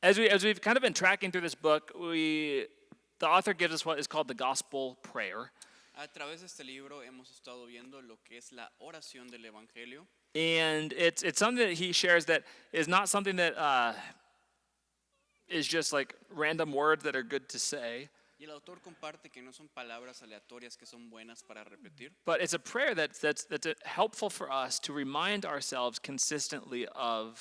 As we've kind of been tracking through this book, the author gives us what is called the gospel prayer. A través de este libro hemos estado viendo lo que es la oración del Evangelio. And it's something that he shares that is not something that is just like random words that are good to say, Y el autor comparte que no son palabras aleatorias que son buenas para repetir, but it's a prayer that's helpful for us to remind ourselves consistently of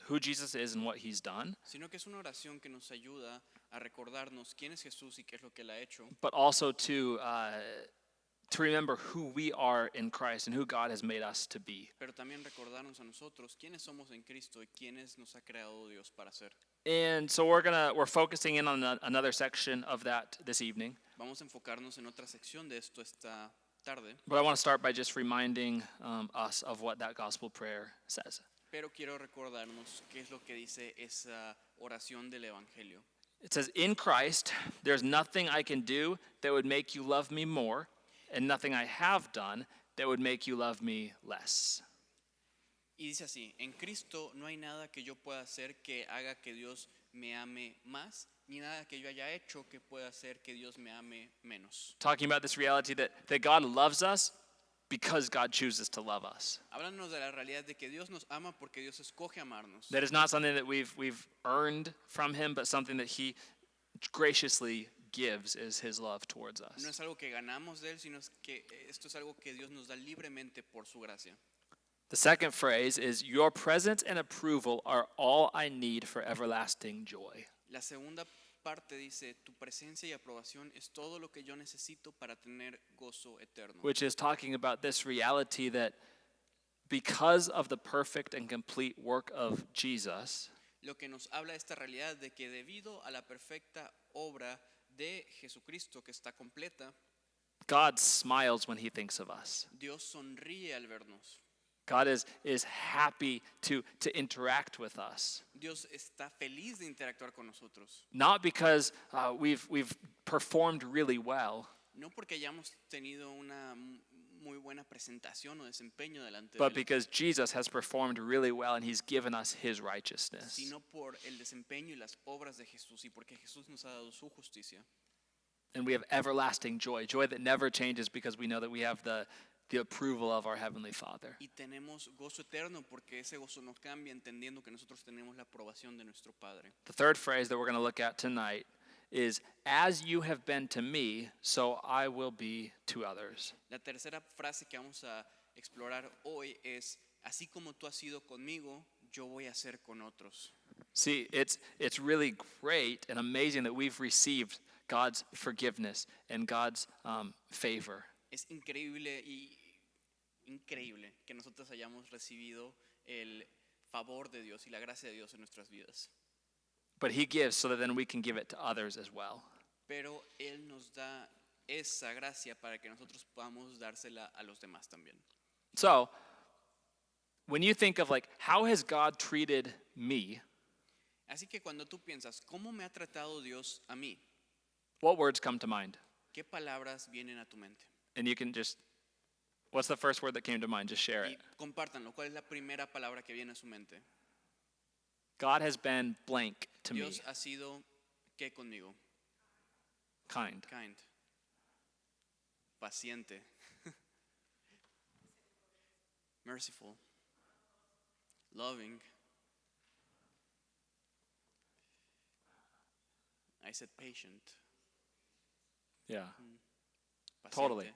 who Jesus is and what he's done, sino que es una oración que nos ayuda a recordarnos quién es Jesús y qué es lo que él ha hecho, but also to remember who we are in Christ and who God has made us to be. pero también recordarnos a nosotros quiénes somos en Cristo y quiénes nos ha creado Dios para ser. And so we're focusing in on another section of that this evening. Vamos a enfocarnos en otra sección de esto esta tarde, But I want to start by just reminding us of what that gospel prayer says. pero quiero recordarnos qué es lo que dice esa oración del Evangelio. It says, "In Christ, there's nothing I can do that would make you love me more, and nothing I have done that would make you love me less." Y dice así, en Cristo no hay nada que yo pueda hacer que haga que Dios me ame más, ni nada que yo haya hecho que pueda hacer que Dios me ame menos. Talking about this reality that God loves us because God chooses to love us. Háblanos de la realidad de que Dios nos ama porque Dios escoge amarnos. That is not something that we've earned from him, but something that he graciously gives is his love towards us. No es algo que ganamos de él, sino que esto es algo que Dios nos da libremente por su gracia. The second phrase is, "Your presence and approval are all I need for everlasting joy." La segunda parte dice, tu presencia y aprobación es todo lo que yo necesito para tener gozo eterno. Which is talking about this reality that because of the perfect and complete work of Jesus, Lo que nos habla esta realidad de que debido a la perfecta obra de Jesucristo que está completa, God smiles when he thinks of us. Dios sonríe al vernos. God is happy to interact with us. Dios está feliz de interactuar con nosotros. Not because we've performed really well, No porque hayamos tenido una muy buena presentación o desempeño delante de but él, because Jesus has performed really well and he's given us his righteousness. sino por el desempeño y las obras de Jesús y porque Jesús nos ha dado su justicia. And we have everlasting joy, joy that never changes because we know that we have the approval of our Heavenly Father. Y tenemos gozo eterno porque ese gozo no cambia entendiendo que nosotros tenemos la aprobación de nuestro Padre. The third phrase that we're going to look at tonight is, "As you have been to me, so I will be to others." La tercera frase que vamos a explorar hoy es, así como tú has sido conmigo, yo voy a ser con otros. See, it's really great and amazing that we've received God's forgiveness and God's favor. Es increíble que nosotros hayamos recibido el favor de Dios y la gracia de Dios en nuestras vidas. But he gives so that then we can give it to others as well. Pero Él nos da esa gracia para que nosotros podamos dársela a los demás también. So, when you think of like, how has God treated me, Así que cuando tú piensas, ¿cómo me ha tratado Dios a mí? what words come to mind? ¿Qué palabras vienen a tu mente? And you can just, what's the first word that came to mind? Just share Y it. compártanlo. ¿Cuál es la primera palabra que viene a su mente? God has been blank to me. Dios ha sido, ¿qué conmigo? Kind. Kind. Paciente. Merciful. Loving. I said patient. Yeah. Paciente. Totally.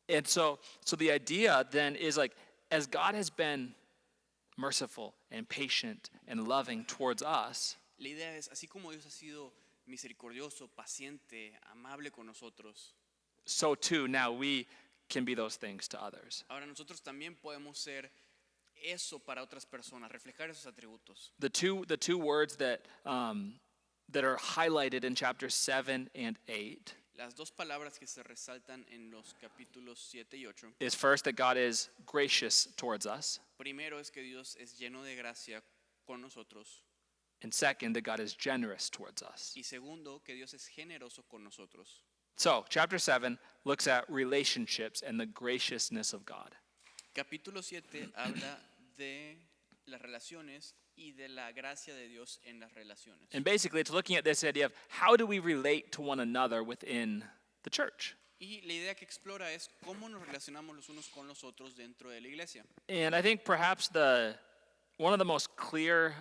And so the idea then is like, as God has been merciful and patient and loving towards us, La idea es, así como Dios ha sido misericordioso, paciente, amable con nosotros, so too now we can be those things to others. ahora nosotros también podemos ser eso para otras personas, reflejar esos atributos. The two words that are highlighted in chapters 7 and 8 Las dos palabras que se resaltan en los capítulos 7 y 8. is first that God is gracious towards us, Primero es que Dios es lleno de gracia con nosotros. and second that God is generous towards us. Y segundo, que Dios es generoso con nosotros. So, chapter 7 looks at relationships and the graciousness of God. Capítulo 7 habla de las relaciones y de la gracia de Dios en las relaciones. And basically, it's looking at this idea of how do we relate to one another within the church. Y la idea que explora es cómo nos relacionamos los unos con los otros dentro de la iglesia. And I think perhaps one of the most clear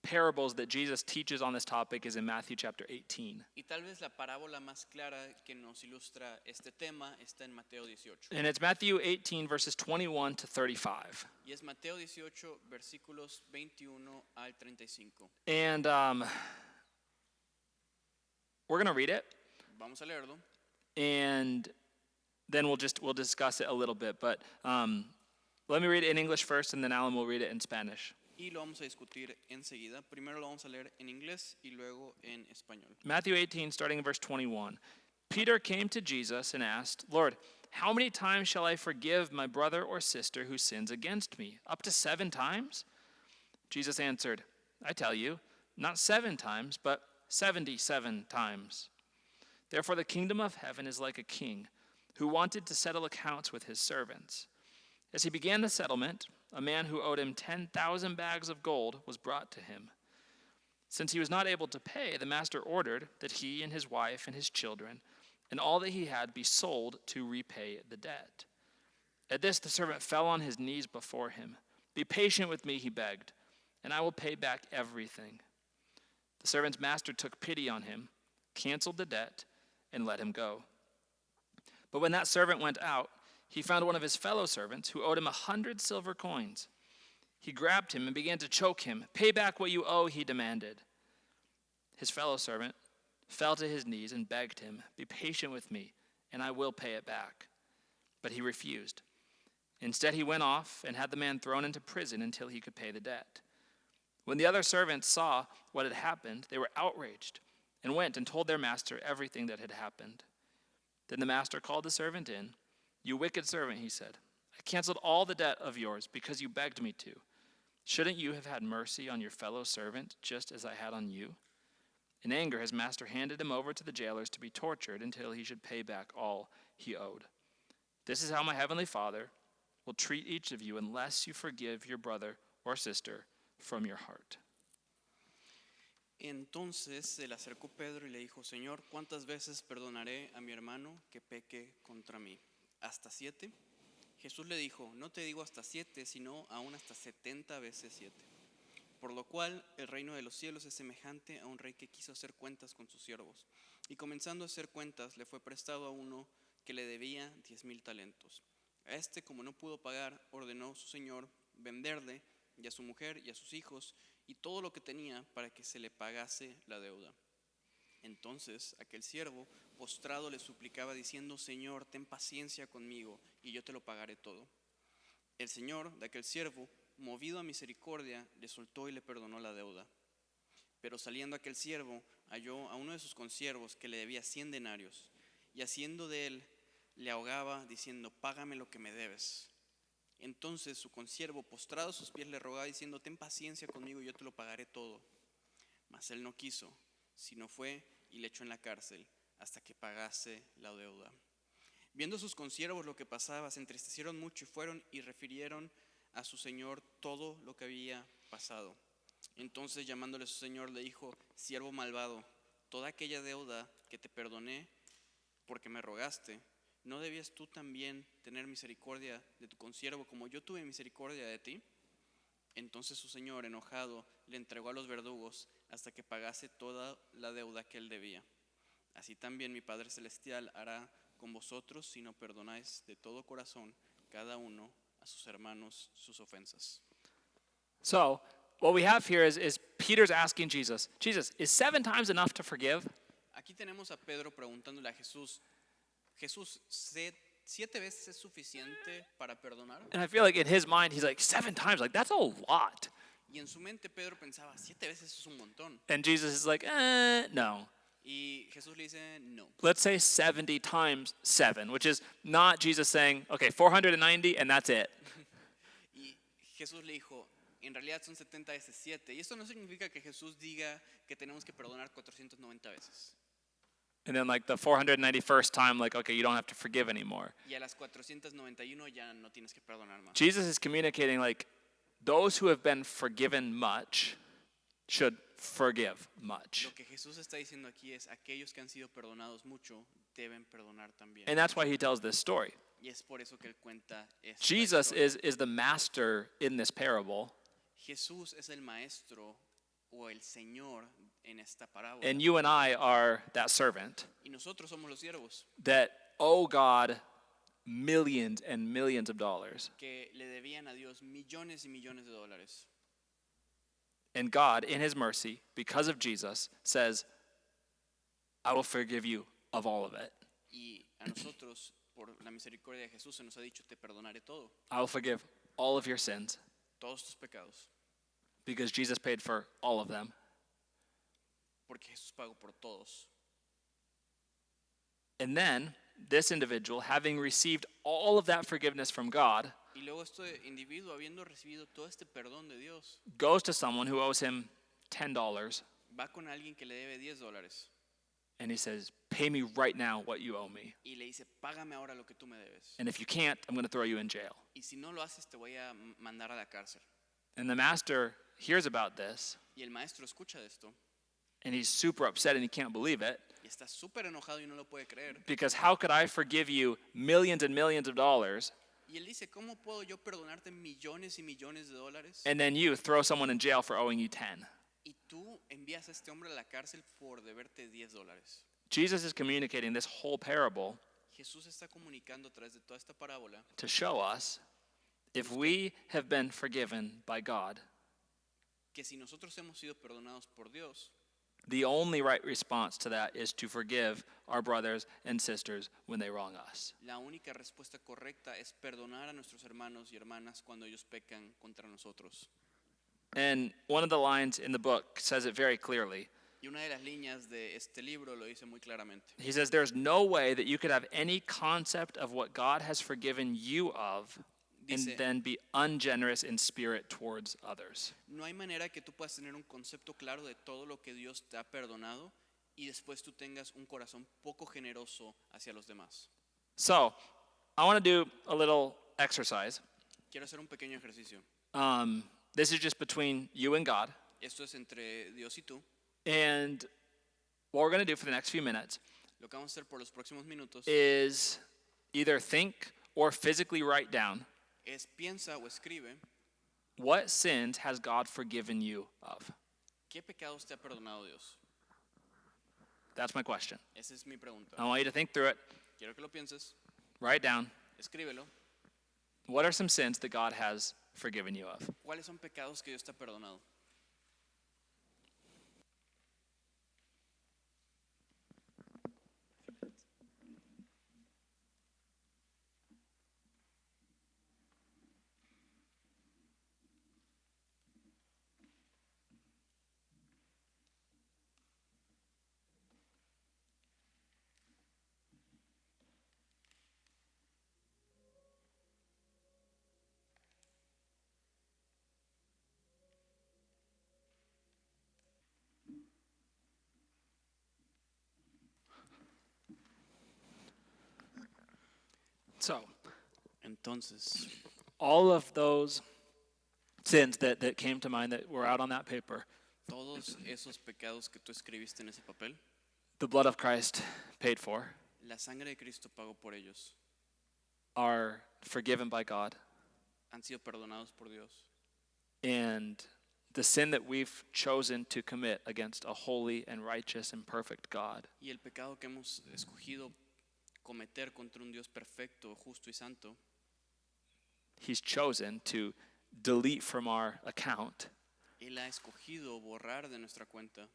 parables that Jesus teaches on this topic is in Matthew chapter 18. Y tal vez la parábola más clara que nos ilustra este tema está en Mateo 18. And it's Matthew 18, verses 21 to 35. Y es Mateo 18, versículos 21 al 35. And we're going to read it, Vamos a leerlo. and then we'll discuss it a little bit. But let me read it in English first, and then Alan will read it in Spanish. Y lo vamos a discutir enseguida. Primero lo vamos a leer en inglés y luego en español. Matthew 18, starting in verse 21. Peter came to Jesus and asked, Lord, how many times shall I forgive my brother or sister who sins against me? Up to 7 times? Jesus answered, I tell you, not 7 times, but 77 times. Therefore the kingdom of heaven is like a king who wanted to settle accounts with his servants. As he began the settlement, a man who owed him 10,000 bags of gold was brought to him. Since he was not able to pay, the master ordered that he and his wife and his children and all that he had be sold to repay the debt. At this, the servant fell on his knees before him. Be patient with me, he begged, and I will pay back everything. The servant's master took pity on him, canceled the debt, and let him go. But when that servant went out, he found one of his fellow servants who owed him 100 silver coins. He grabbed him and began to choke him. Pay back what you owe, he demanded. His fellow servant fell to his knees and begged him, be patient with me, and I will pay it back. But he refused. Instead, he went off and had the man thrown into prison until he could pay the debt. When the other servants saw what had happened, they were outraged and went and told their master everything that had happened. Then the master called the servant in. You wicked servant, he said, I canceled all the debt of yours because you begged me to. Shouldn't you have had mercy on your fellow servant just as I had on you? In anger, his master handed him over to the jailers to be tortured until he should pay back all he owed. This is how my heavenly Father will treat each of you unless you forgive your brother or sister from your heart. Entonces se le acercó Pedro y le dijo, Señor, ¿cuántas veces perdonaré a mi hermano que peque contra mí? ¿Hasta 7? Jesús le dijo, no te digo hasta 7, sino aún hasta 70 veces 7. Por lo cual el reino de los cielos es semejante a un rey que quiso hacer cuentas con sus siervos. Y comenzando a hacer cuentas, le fue prestado a uno que le debía 10,000 talentos. A este, como no pudo pagar, ordenó su señor venderle y a su mujer y a sus hijos y todo lo que tenía para que se le pagase la deuda. Entonces aquel siervo postrado le suplicaba diciendo, Señor, ten paciencia conmigo y yo te lo pagaré todo. El señor de aquel siervo, movido a misericordia, le soltó y le perdonó la deuda. Pero saliendo aquel siervo, halló a uno de sus consiervos que le debía 100 denarios y haciendo de él, le ahogaba diciendo, págame lo que me debes. Entonces su consiervo postrado a sus pies le rogaba diciendo, ten paciencia conmigo y yo te lo pagaré todo. Mas él no quiso, sino fue y le echó en la cárcel hasta que pagase la deuda. Viendo sus consiervos lo que pasaba, se entristecieron mucho y fueron y refirieron a su señor todo lo que había pasado. Entonces llamándole a su señor le dijo, siervo malvado, toda aquella deuda que te perdoné porque me rogaste, ¿no debías tú también tener misericordia de tu consiervo como yo tuve misericordia de ti? Entonces su señor, enojado, le entregó a los verdugos hasta que pagase toda la deuda que él debía. Así también mi Padre Celestial hará con vosotros si no perdonáis de todo corazón cada uno a sus hermanos sus ofensas. So, what we have here is Peter's asking Jesus, is 7 times enough to forgive? Aquí tenemos a Pedro preguntándole a Jesús, 7 veces es suficiente para perdonar? And I feel like in his mind, he's like, 7 times, like that's a lot. Y en su mente Pedro pensaba, 7 veces es un montón. And Jesus is like, no. Y Jesús le dice, no. Let's say 70 times 7, which is not Jesus saying, okay, 490 and that's it. Y Jesús le dijo, en realidad son 70 veces 7. Y esto no significa que Jesús diga que tenemos que perdonar 490 veces. And then like the 491st time, like, okay, you don't have to forgive anymore. Y a las 491 ya no tienes que perdonar más. Jesus is communicating like, those who have been forgiven much should forgive much. Lo que Jesús está diciendo aquí es aquellos que han sido perdonados mucho deben perdonar también. And that's why he tells this story. Y es por eso que él cuenta esta Jesus historia. is the master in this parable, Jesús es el maestro o el señor en esta parábola. and you and I are that servant Y nosotros somos los siervos that owe God millions and millions of dollars. que le debían a Dios millones y millones de dólares. And God, in his mercy, because of Jesus, says, I will forgive you of all of it. Y a nosotros, por la misericordia de Jesús, se nos ha dicho, te perdonaré todo, I will forgive all of your sins todos tus pecados, because Jesus paid for all of them. porque Jesús pagó por todos. And then this individual, having received all of that forgiveness from God, Y luego este individuo, habiendo recibido todo este perdón de Dios, goes to someone who owes him $10 va con alguien que le debe $10 and he says, pay me right now what you owe me. y le dice, págame ahora lo que tú me debes. And if you can't, I'm going to throw you in jail. Y si no lo haces, te voy a mandar a la cárcel. And the master hears about this Y el maestro escucha de esto and he's super upset and he can't believe it y está súper enojado y no lo puede creer. because how could I forgive you millions and millions of dollars Y él dice, ¿cómo puedo yo perdonarte millones y millones de dólares? and then you throw someone in jail for owing you 10? Y tú envías a este hombre a la cárcel por deberte $10. Jesus is communicating this whole parable Jesús está comunicando a través de toda esta parábola to show us if we have been forgiven by God, que si nosotros hemos sido perdonados por Dios, the only right response to that is to forgive our brothers and sisters when they wrong us. la única respuesta correcta es perdonar a nuestros hermanos y hermanas cuando ellos pecan contra nosotros. And one of the lines in the book says it very clearly. Y una de las líneas de este libro lo dice muy claramente. He says, there's no way that you could have any concept of what God has forgiven you of and Dice, then be ungenerous in spirit towards others. no hay manera que tú puedas tener un concepto claro de todo lo que Dios te ha perdonado y después tú tengas un corazón poco generoso hacia los demás. So, I want to do a little exercise. Quiero hacer un pequeño ejercicio. This is just between you and God. Esto es entre Dios y tú. And what we're going to do for the next few minutes Lo que vamos a hacer por los próximos minutos is either think or physically write down es piensa o escribe what sins has God forgiven you of. qué pecados te ha perdonado Dios. That's my question. Esa es mi pregunta. I want you to think through it, Quiero que lo pienses, write down escríbelo. what are some sins that God has forgiven you of. ¿Cuáles son pecados que Dios te ha perdonado? So, Entonces, all of those sins that came to mind that were out on that paper, todos esos pecados que tú escribiste en ese papel, the blood of Christ paid for, la sangre de Cristo pagó por ellos. are forgiven by God. Han sido perdonados por Dios. And the sin that we've chosen to commit against a holy and righteous and perfect God, Y el pecado que hemos escogido cometer contra un Dios perfecto, justo y santo, He's chosen to delete from our account, Él ha escogido borrar de nuestra cuenta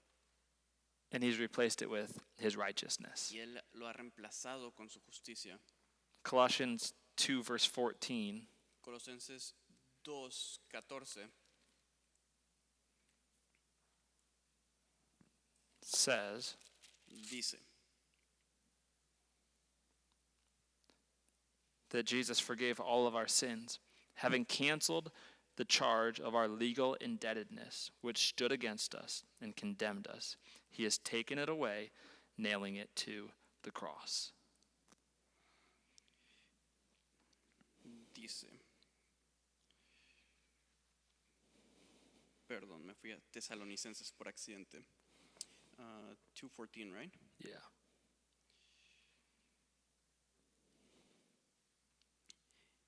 and He's replaced it with His righteousness. y Él lo ha reemplazado con su justicia. Colossians 2, verse 14 Colosenses 2:14 says, dice that Jesus forgave all of our sins, having canceled the charge of our legal indebtedness, which stood against us and condemned us. He has taken it away, nailing it to the cross. dice Perdón, me fui a Tesalonicenses por accidente. 2:14, right? Yeah.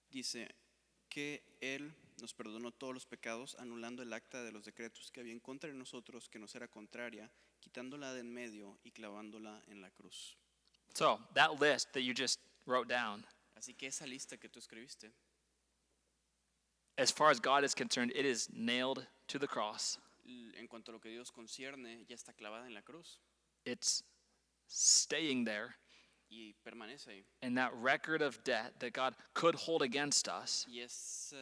Dice que Él nos perdonó todos los pecados, anulando el acta de los decretos que había en contra de nosotros, que nos era contraria, quitándola de en medio y clavándola en la cruz. So that list that you just wrote down, Así que esa lista que tú escribiste, as far as God is concerned, it is nailed to the cross. en cuanto a lo que Dios concierne, ya está clavada en la cruz It's staying there. y permanece ahí. And that record of debt that God could hold against us Y ese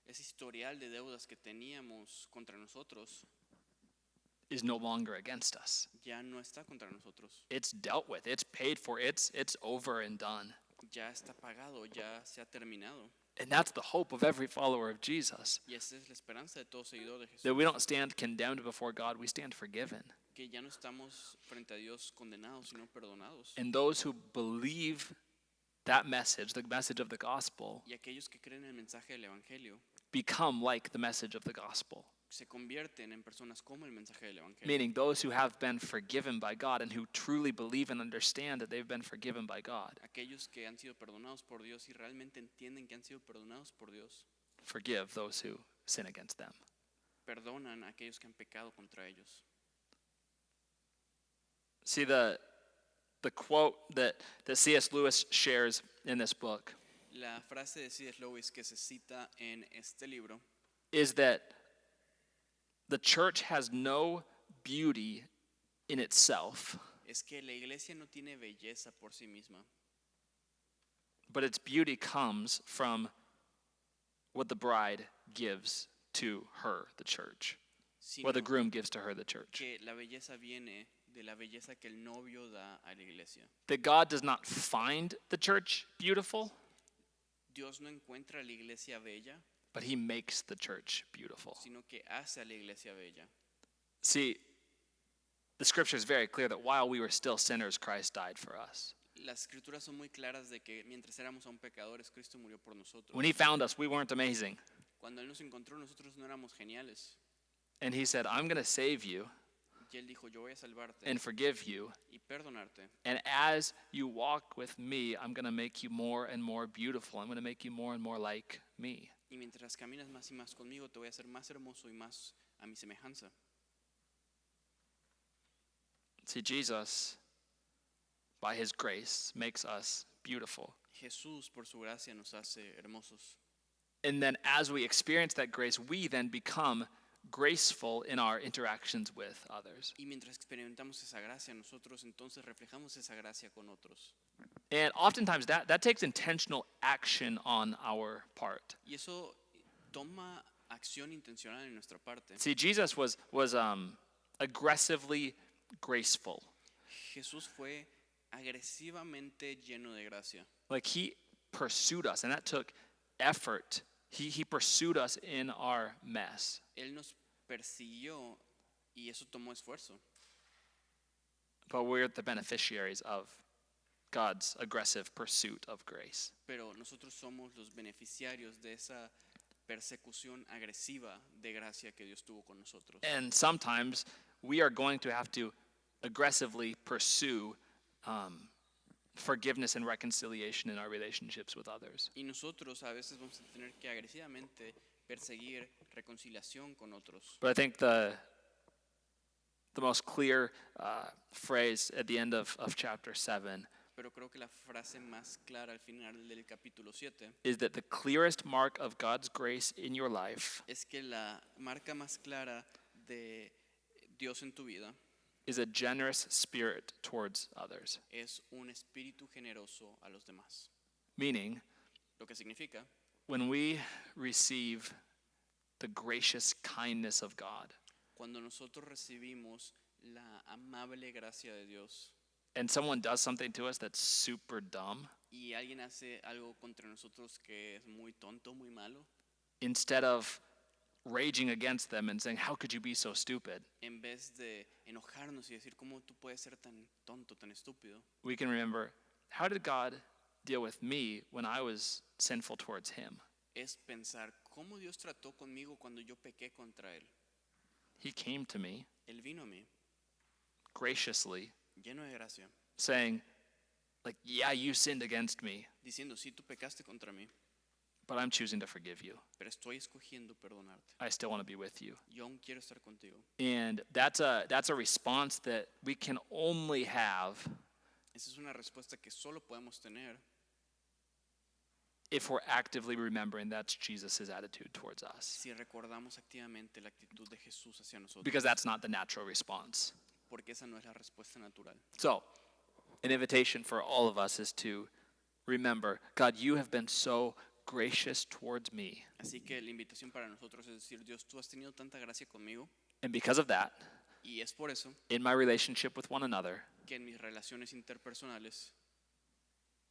historial de deudas que teníamos contra nosotros is no longer against us. ya no está contra nosotros. It's dealt with. It's paid for. It's over and done. Ya está pagado, ya se ha terminado. And that's the hope of every follower of Jesus. Y esa es la esperanza de todo seguidor de Jesús. That we don't stand condemned before God, we stand forgiven. Que ya no estamos frente a Dios condenados, sino perdonados. And those who believe that message, the message of the gospel, Y aquellos que creen en el mensaje del Evangelio become like the message of the gospel. se convierten en personas como el mensaje del Evangelio. Meaning those who have been forgiven by God and who truly believe and understand that they've been forgiven by God, Aquellos que han sido perdonados por Dios y realmente entienden que han sido perdonados por Dios, forgive those who sin against them. perdonan a aquellos que han pecado contra ellos. See, the quote that C.S. Lewis shares in this book La frase de C.S. Lewis que se cita en este libro is that the church has no beauty in itself, es que la iglesia no tiene belleza por sí misma, but its beauty comes from what the bride gives to her, the church, sino or the groom gives to her, the church. que la belleza viene de la belleza que el novio da a la iglesia. That God does not find the church beautiful, Dios no encuentra a la iglesia bella, but he makes the church beautiful. sino que hace a la iglesia bella. See, the scripture is very clear that while we were still sinners, Christ died for us. Las escrituras son muy claras de que mientras éramos aún pecadores, Cristo murió por nosotros. When he found us, we weren't amazing. Cuando Él nos encontró, nosotros no éramos geniales. And he said, I'm going to save you Y Él dijo, yo voy a salvarte and forgive you. y perdonarte. And as you walk with me, I'm going to make you more and more beautiful. I'm going to make you more and more like me. Y mientras caminas más y más conmigo, te voy a hacer más hermoso y más a mi semejanza. See, Jesus, by his grace, makes us beautiful. Jesús, por su gracia, nos hace hermosos. And then as we experience that grace, we then become graceful in our interactions with others. Y mientras experimentamos esa gracia, nosotros entonces reflejamos esa gracia con otros. And oftentimes that takes intentional action on our part. Y eso toma acción intencional en nuestra parte. See, Jesus was aggressively graceful. Jesús fue agresivamente lleno de gracia. Like he pursued us, and that took effort. He pursued us in our mess. Él nos persiguió y eso tomó esfuerzo. But we're the beneficiaries of God's aggressive pursuit of grace. Pero nosotros somos los beneficiarios de esa persecución agresiva de gracia que Dios tuvo con nosotros. And sometimes we are going to have to aggressively pursue forgiveness and reconciliation in our relationships with others. Y nosotros a veces vamos a tener que agresivamente perseguir reconciliación con otros. But I think the most clear phrase at the end of chapter 7 Pero creo que la frase más clara al final del capítulo 7 is that the clearest mark of God's grace in your life es que la marca más clara de Dios en tu vida is a generous spirit towards others. es un espíritu generoso a los demás. Meaning, Lo que significa, when we receive the gracious kindness of God, cuando nosotros recibimos la amable gracia de Dios and someone does something to us that's super dumb, y alguien hace algo contra nosotros que es muy tonto, muy malo, instead of raging against them and saying, how could you be so stupid? en vez de enojarnos y decir, ¿cómo tú puedes ser tan tonto, tan estúpido? We can remember, how did God deal with me when I was sinful towards him? Es pensar, ¿cómo Dios trató conmigo cuando yo pequé contra Él? He came to me Él vino a mí graciously, lleno de gracia, saying, like, yeah, you sinned against me, diciendo, sí, tú pecaste contra mí, but I'm choosing to forgive you. pero estoy escogiendo perdonarte. I still want to be with you. Yo aún quiero estar contigo. And that's a response that we can only have Esa es una respuesta que solo podemos tener if we're actively remembering that's Jesus' attitude towards us. si recordamos activamente la actitud de Jesús hacia nosotros, Because that's not the natural response. porque esa no es la respuesta natural. So, an invitation for all of us is to remember, God, you have been so gracious towards me. Así que la invitación para nosotros es decir, Dios, tú has tenido tanta gracia conmigo And because of that, y es por eso in my relationship with one another, que en mis relaciones interpersonales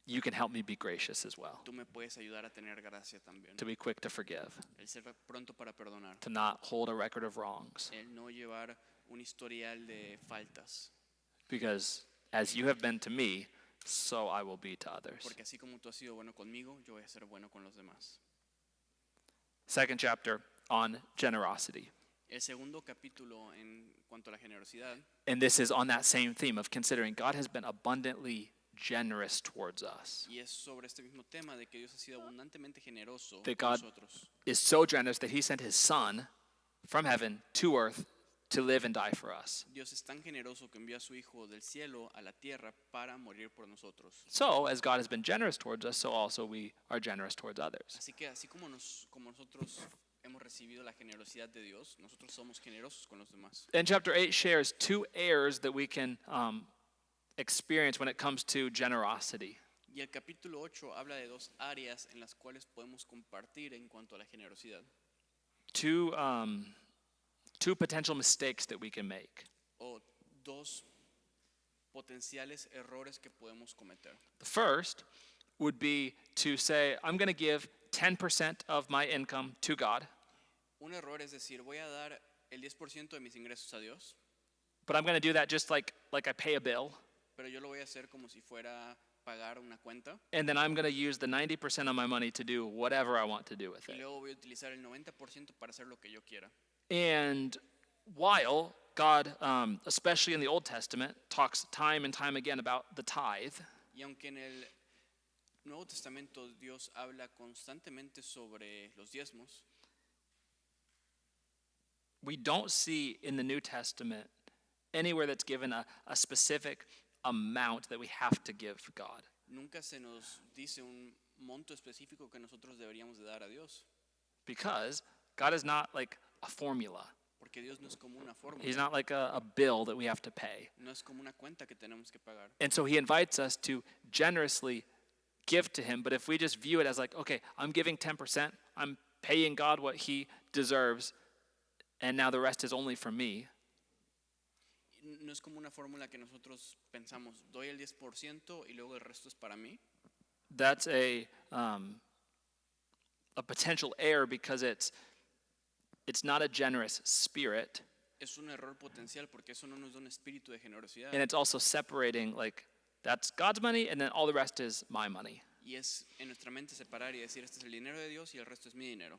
you can help me be gracious as well. tú me puedes ayudar a tener gracia también. To be quick to forgive, El ser pronto para perdonar, to not hold a record of wrongs. el no llevar un historial de faltas, Because as you have been to me, so I will be to others. porque así como tú has sido bueno conmigo, yo voy a ser bueno con los demás. Second chapter on generosity. El segundo capítulo en cuanto a la generosidad, And this is on that same theme of considering God has been abundantly generous towards us. y es sobre este mismo tema de que Dios ha sido abundantemente generoso That con God nosotros. is so generous that he sent his son from heaven to earth to live and die for us. Dios es tan generoso que envió a su Hijo del cielo a la tierra para morir por nosotros. So, as God has been generous towards us, so also we are generous towards others. Así que así como nosotros hemos recibido la generosidad de Dios, nosotros somos generosos con los demás. And chapter 8 shares two errors that we can experience when it comes to generosity. Y el capítulo 8 habla de dos áreas en las cuales podemos compartir en cuanto a la generosidad. Two potential mistakes that we can make. O dos potenciales errores que podemos cometer. The first would be to say, I'm going to give 10% of my income to God, Un error es decir, voy a dar el 10% de mis ingresos a Dios, but I'm going to do that just like I pay a bill, pero yo lo voy a hacer como si fuera pagar una cuenta and then I'm going to use the 90% of my money to do whatever I want to do with y it. luego voy a utilizar el 90% para hacer lo que yo quiera. And while God, especially in the Old Testament, talks time and time again about the tithe, Y aunque en el Nuevo Testamento Dios habla constantemente sobre los diezmos, we don't see in the New Testament anywhere that's given a specific amount that we have to give God. nunca se nos dice un monto específico que nosotros deberíamos de dar a Dios, Because God is not like a formula. porque Dios no es como una fórmula, He's not like a bill that we have to pay. no es como una cuenta que tenemos que pagar. And so he invites us to generously give to him. But if we just view it as like, okay, I'm giving 10%, I'm paying God what he deserves, and now the rest is only for me, No es como una fórmula que nosotros pensamos, doy el 10% y luego el resto es para mí. that's a potential error because it's not a generous spirit, Es un error potencial porque eso no nos da un espíritu de generosidad. and it's also separating like that's God's money and then all the rest is my money. Y es en nuestra mente separar y decir, este es el dinero de Dios y el resto es mi dinero.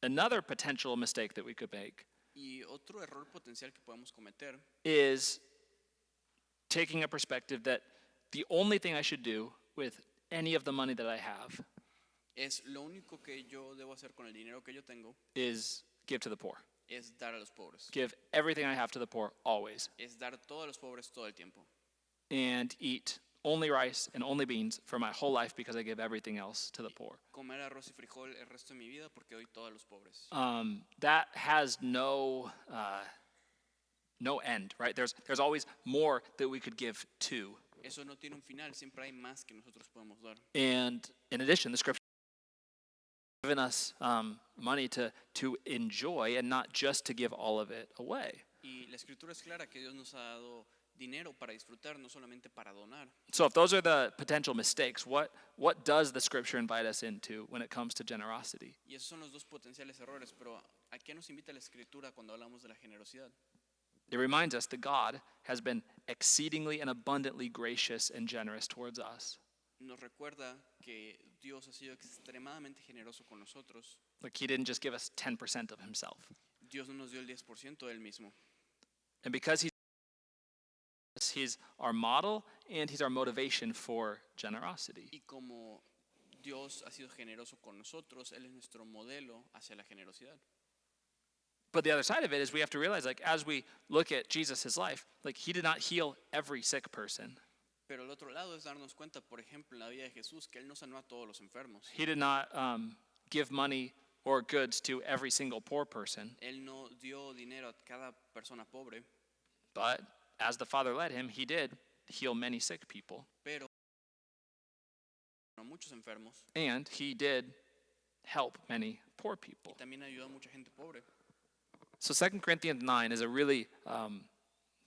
Another potential mistake that we could make Y otro error potencial que podemos cometer is taking a perspective that the only thing I should do with any of the money that I have es lo único que yo debo hacer con el dinero que yo tengo is give to the poor. es dar a los pobres. Give everything I have to the poor always. Es dar todo a los pobres todo el tiempo. And eat only rice and only beans for my whole life because I give everything else to the poor. Comer arroz y frijol el resto de mi vida porque doy todo a los pobres. That has no end, right? There's always more that we could give to. Eso no tiene un final, siempre hay más que nosotros podemos dar. And in addition, the scripture has given us money to enjoy and not just to give all of it away. Y la escritura es clara que Dios nos ha dado dinero para disfrutar, no solamente para donar. So if those are the potential mistakes, what does the scripture invite us into when it comes to generosity? Y esos son los dos potenciales errores, pero ¿a qué nos invita la escritura cuando hablamos de la generosidad? It reminds us that God has been exceedingly and abundantly gracious and generous towards us. Nos recuerda que Dios ha sido extremadamente generoso con nosotros. Like he didn't just give us 10% of himself. Dios no nos dio el 10% del mismo. And because he's our model and he's our motivation for generosity. Y como Dios ha sido generoso con nosotros, Él es nuestro modelo hacia la generosidad. But the other side of it is we have to realize, like, as we look at Jesus' life, like, he did not heal every sick person. Pero el otro lado es darnos cuenta, por ejemplo, en la vida de Jesús, que Él no sanó a todos los enfermos. He did not give money or goods to every single poor person. Él no dio dinero a cada persona pobre, But as the Father led him, he did heal many sick people. pero a muchos enfermos. And he did help many poor people. También ayudó a mucha gente pobre. So 2 Corinthians 9 is a really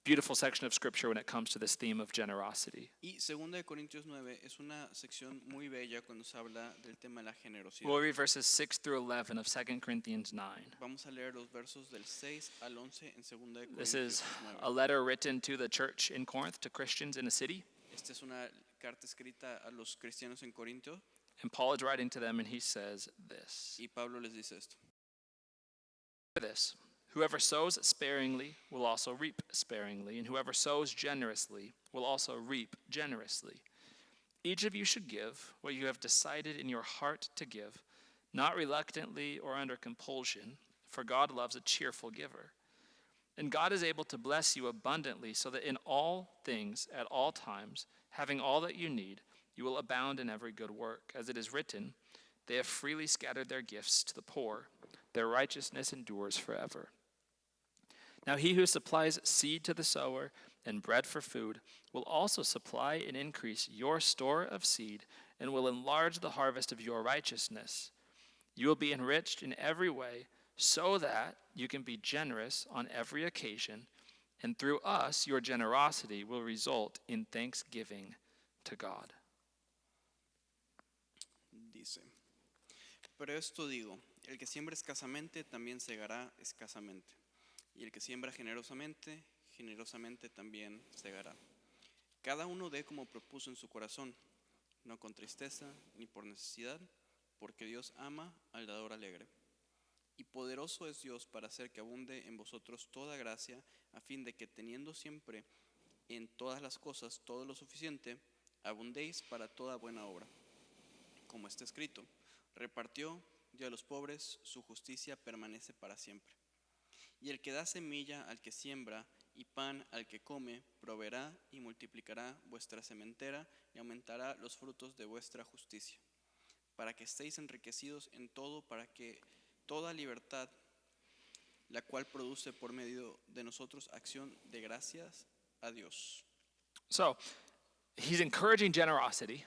beautiful section of Scripture when it comes to this theme of generosity. Y 2 de Corintios 9 es una sección muy bella cuando se habla del tema de la generosidad. We'll read verses 6 through 11 of 2 Corinthians 9. Vamos a leer los versos del 6 al 11 en 2 de This Corintios is 9. a letter written to the church in Corinth, to Christians in a city. Esta es una carta escrita a los cristianos en Corinto And Paul is writing to them, and he says this. y Pablo les dice esto. This, whoever sows sparingly will also reap sparingly, and whoever sows generously will also reap generously. Each of you should give what you have decided in your heart to give, not reluctantly or under compulsion, for God loves a cheerful giver. And God is able to bless you abundantly, so that in all things, at all times, having all that you need, you will abound in every good work. As it is written, they have freely scattered their gifts to the poor. Their righteousness endures forever. Now he who supplies seed to the sower and bread for food will also supply and increase your store of seed and will enlarge the harvest of your righteousness. You will be enriched in every way so that you can be generous on every occasion, and through us your generosity will result in thanksgiving to God. Dice, pero esto digo, el que siembra escasamente también segará escasamente, y el que siembra generosamente, generosamente también segará. Cada uno dé como propuso en su corazón, no con tristeza ni por necesidad, porque Dios ama al dador alegre. Y poderoso es Dios para hacer que abunde en vosotros toda gracia, a fin de que teniendo siempre en todas las cosas todo lo suficiente, abundéis para toda buena obra. Como está escrito, repartió, dio a los pobres, su justicia permanece para siempre. Y el que da semilla al que siembra y pan al que come, proveerá y multiplicará vuestra sementera y aumentará los frutos de vuestra justicia, para que estéis enriquecidos en todo, para que toda libertad, la cual produce por medio de nosotros acción de gracias a Dios. So, he's encouraging generosity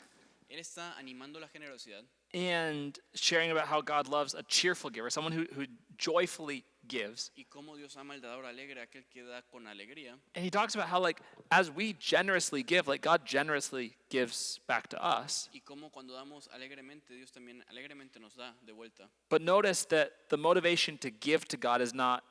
Él está animando la generosidad and sharing about how God loves a cheerful giver, someone who joyfully gives. y cómo Dios ama al dador alegre, aquel que da con alegría. And he talks about how, like, as we generously give, like, God generously gives back to us. Y cómo cuando damos alegremente, Dios también alegremente nos da de vuelta. But notice that the motivation to give to God is not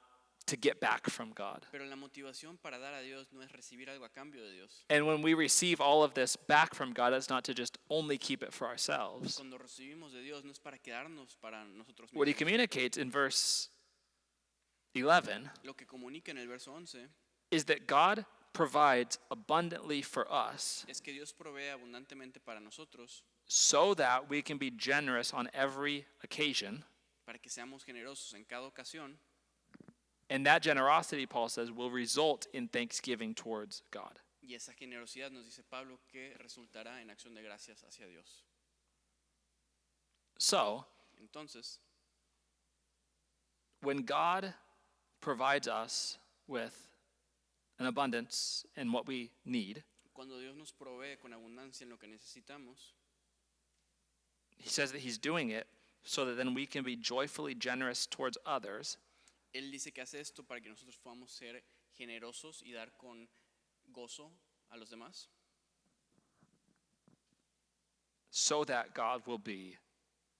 to get back from God. Pero la motivación para dar a Dios no es recibir algo a cambio de Dios. And when we receive all of this back from God, it's not to just only keep it for ourselves. Cuando recibimos de Dios no es para quedarnos para nosotros What he mismos. communicates in verse 11 Lo que comunica en el verso 11 is that God provides abundantly for us es que Dios provee abundantemente para nosotros, so that we can be generous on every occasion. para que seamos generosos en cada ocasión. And that generosity, Paul says, will result in thanksgiving towards God. Y esa generosidad, nos dice Pablo, que resultará en acción de gracias hacia Dios. So, Entonces, when God provides us with an abundance in what we need, cuando Dios nos provee con abundancia en lo que necesitamos, he says that he's doing it so that then we can be joyfully generous towards others, Él dice que hace esto para que nosotros podamos ser generosos y dar con gozo a los demás, so that God will be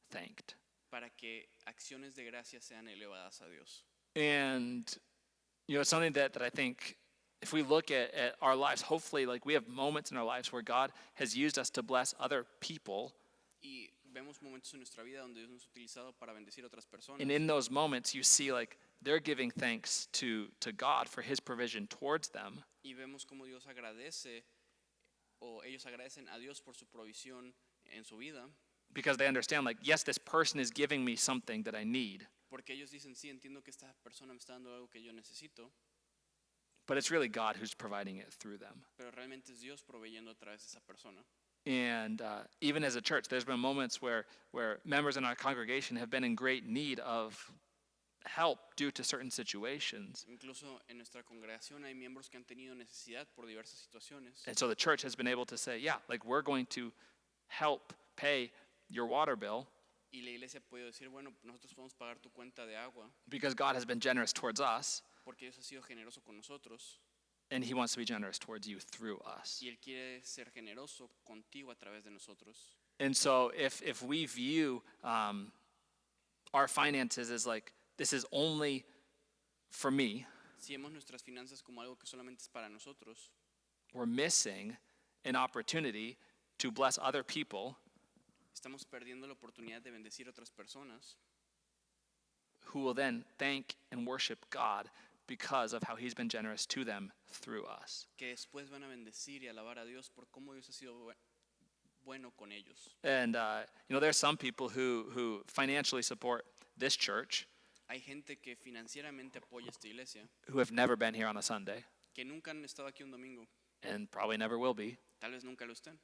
thanked. para que acciones de gracia sean elevadas a Dios. And, you know, it's something that I think if we look at our lives, hopefully, like, we have moments in our lives where God has used us to bless other people. Y vemos momentos en nuestra vida donde Dios nos ha utilizado para bendecir a otras personas. And in those moments, you see like they're giving thanks to God for his provision towards them. Y vemos cómo Dios agradece, o ellos agradecen a Dios por su provisión en su vida, Because they understand, like, yes, this person is giving me something that I need, porque ellos dicen, sí, entiendo que esta persona me está dando algo que yo necesito, but it's really God who's providing it through them. pero realmente es Dios proveyendo a través de esa persona. And even as a church, there's been moments where members in our congregation have been in great need of help due to certain situations. Incluso en nuestra congregación hay miembros que han tenido necesidad por diversas situaciones. And so the church has been able to say, yeah, like we're going to help pay your water bill Y la iglesia puede decir, bueno, nosotros podemos pagar tu cuenta de agua because God has been generous towards us, porque Dios ha sido generoso con nosotros and he wants to be generous towards you through us. y Él quiere ser generoso contigo a través de nosotros. And so if we view our finances as like, this is only for me, Si vemos nuestras finanzas como algo que solamente es para nosotros, we're missing an opportunity to bless other people estamos perdiendo la oportunidad de bendecir a otras personas who will then thank and worship God because of how he's been generous to them through us. que después van a bendecir y alabar a Dios por cómo Dios ha sido bueno con ellos. And there's some people who financially support this church Hay gente que financieramente apoya esta iglesia, who have never been here on a Sunday que nunca han estado aquí un domingo, and probably never will be, tal vez nunca lo estén,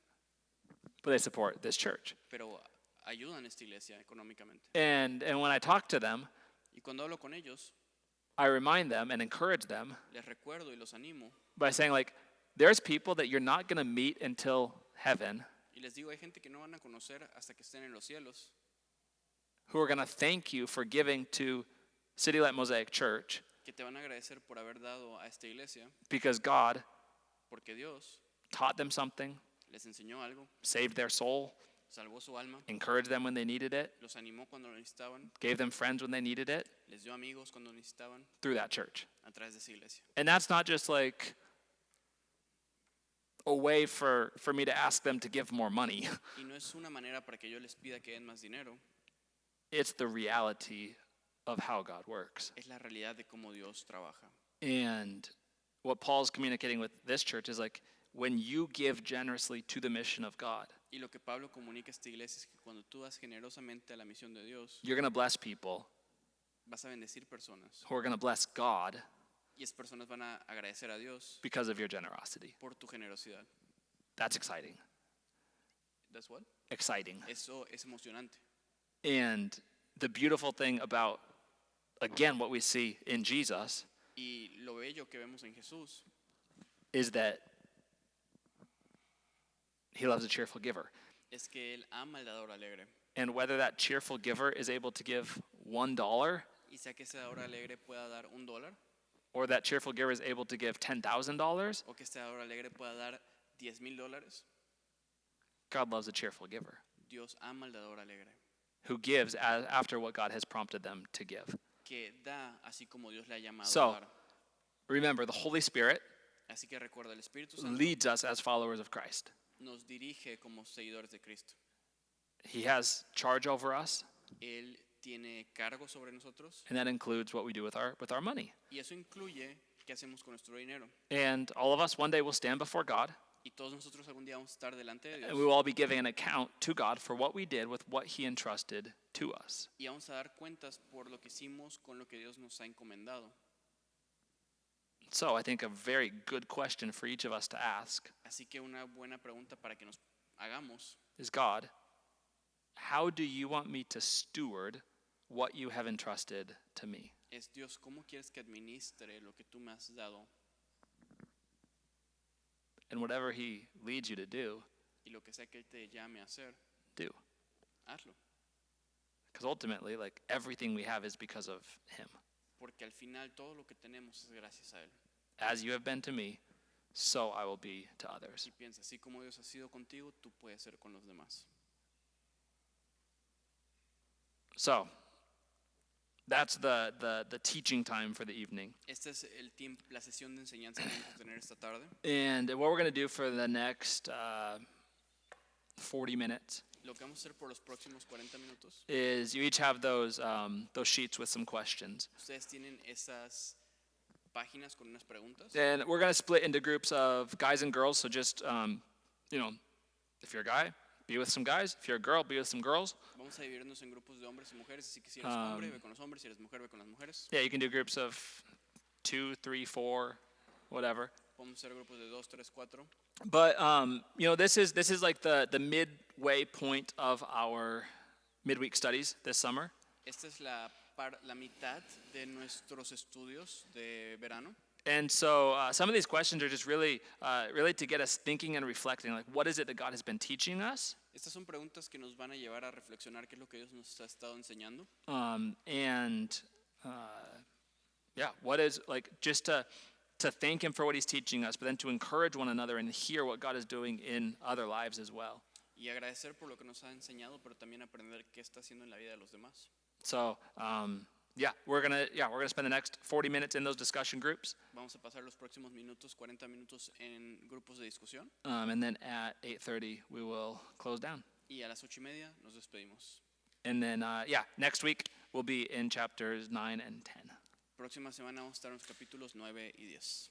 but they support this church. pero ayudan a esta iglesia económicamente. And when I talk to them, Y cuando hablo con ellos, I remind them and encourage them les recuerdo y los animo by saying, like, there's people that you're not going to meet until heaven y les digo, hay gente que no van a conocer hasta que estén en los cielos, who are going to thank you for giving to City Light Mosaic Church que te van a agradecer por haber dado a esta iglesia, because God porque Dios taught them something, les enseñó algo, saved their soul, salvó su alma, encouraged them when they needed it, los animó cuando lo necesitaban, gave them friends when they needed it les dio amigos cuando lo necesitaban through that church. a través de esa iglesia. And that's not just like a way for me to ask them to give more money. Y no es una manera para que yo les pida que den más dinero, It's the reality of how God works. es la realidad de cómo Dios trabaja. And what Paul's communicating with this church is like, when you give generously to the mission of God, Y lo que Pablo comunica a esta iglesia es que cuando tú das generosamente a la misión de Dios, you're going to bless people vas a bendecir personas who are going to bless God y esas personas van a agradecer a Dios because of your generosity. por tu generosidad. That's exciting. That's what? Exciting. Eso es emocionante. And the beautiful thing about, again, what we see in Jesus Y lo bello que vemos en Jesús is that he loves a cheerful giver. es que Él ama al dador alegre. And whether that cheerful giver is able to give $1 Y sea que ese dador alegre pueda dar $1 or that cheerful giver is able to give $10,000, o que este dador alegre pueda dar $10,000, God loves a cheerful giver Dios ama al dador alegre, who gives after what God has prompted them to give. que da así como Dios le ha llamado So, a dar. Remember, the Holy Spirit Así que recuerda, el Espíritu Santo leads us as followers of Christ. nos dirige como seguidores de Cristo. He has charge over us, Él tiene cargo sobre nosotros and that includes what we do with our money. y eso incluye qué hacemos con nuestro dinero. And all of us one day will stand before God, Y todos nosotros algún día vamos a estar delante de and we Dios will all be giving an account to God for what we did with what he entrusted to us. y vamos a dar cuentas por lo que hicimos con lo que Dios nos ha encomendado. So I think a very good question for each of us to ask Así que una buena pregunta para que nos hagamos is, God, how do you want me to steward what you have entrusted to me? es, Dios, ¿cómo quieres que administre lo que tú me has dado? And whatever he leads you to do, Y lo que sea que Él te llame a hacer, do. hazlo. Because ultimately, like, everything we have is because of him. Porque al final todo lo que tenemos es gracias a Él. As you have been to me, so I will be to others. Y piensa, así como Dios ha sido contigo, tú puedes ser con los demás. So that's the teaching time for the evening. Esta es el tiempo, la sesión de enseñanza que vamos a tener esta tarde. And what we're going to do for the next 40 minutes Lo que vamos a hacer por los próximos 40 minutos, is you each have those sheets with some questions. ustedes tienen esas páginas con unas preguntas. And we're going to split into groups of guys and girls. So just, if you're a guy, be with some guys. If you're a girl, be with some girls. Vamos a dividirnos en grupos de hombres y mujeres, así que si eres hombre, ve con los hombres, si eres mujer, ve con las mujeres. Yeah, you can do groups of 2, 3, 4, whatever. Podemos hacer grupos de 2, 3, 4. But this is like the midway point of our midweek studies this summer. Esta es la mitad de nuestros estudios de verano. And so some of these questions are just really to get us thinking and reflecting, like what is it that God has been teaching us? Estas son preguntas que nos van a llevar a reflexionar qué es lo que Dios nos ha estado enseñando. What is, like, just to thank him for what he's teaching us, but then to encourage one another and hear what God is doing in other lives as well. Y agradecer por lo que nos ha enseñado, pero también aprender qué está haciendo en la vida de los demás. So, we're gonna spend the next 40 minutes in those discussion groups. Vamos a pasar los próximos minutos, 40 minutos en grupos de discusión. And then at 8:30 we will close down. Y a las 8:30 nos despedimos. And then next week we'll be in chapters 9 and 10. Próxima semana vamos a estar en los capítulos 9 y 10.